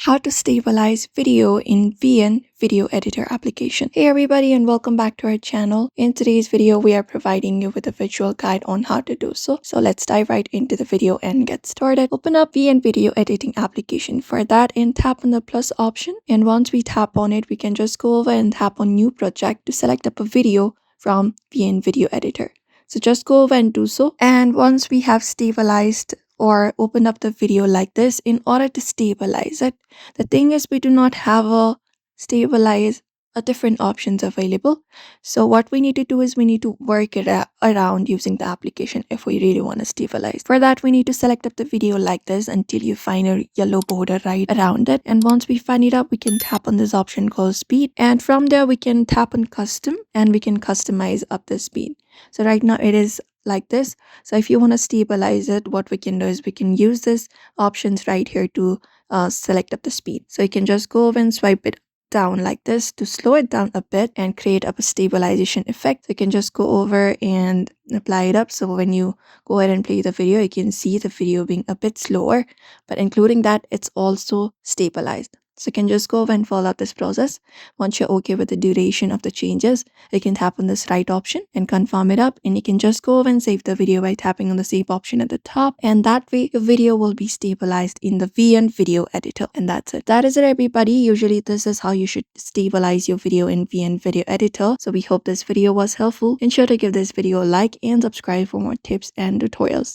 how to stabilize video in VN video editor application. Hey everybody and welcome back to our channel. In today's video, we are providing you with a visual guide on how to do so. So let's dive right into the video and get started. Open up VN video editing application. For that, and tap on the plus option. And once we tap on it, we can just go over and tap on new project to select up a video from VN video editor. So just go over and do so. And once we have stabilized or open up the video like this, in order to stabilize it, the thing is we do not have a different options available. So what we need to do is we need to work it around using the application if we really want to stabilize. For that, we need to select up the video like this until you find a yellow border right around it. And once we find it up, we can tap on this option called speed. And from there, we can tap on custom and we can customize up the speed. So right now it is like this. So if you want to stabilize it, what we can do is we can use this options right here to select up the speed. So you can just go over and swipe it down like this to slow it down a bit and create up a stabilization effect. So you can just go over and apply it up. So when you go ahead and play the video, you can see the video being a bit slower, but including that, it's also stabilized. So you can just go over and follow up this process. Once you're okay with the duration of the changes, you can tap on this right option and confirm it up, and you can just go over and save the video by tapping on the save option at the top, and that way your video will be stabilized in the VN video editor. And that's it. That is it, everybody. Usually this is how you should stabilize your video in VN video editor. So we hope this video was helpful. Ensure to give this video a like and subscribe for more tips and tutorials.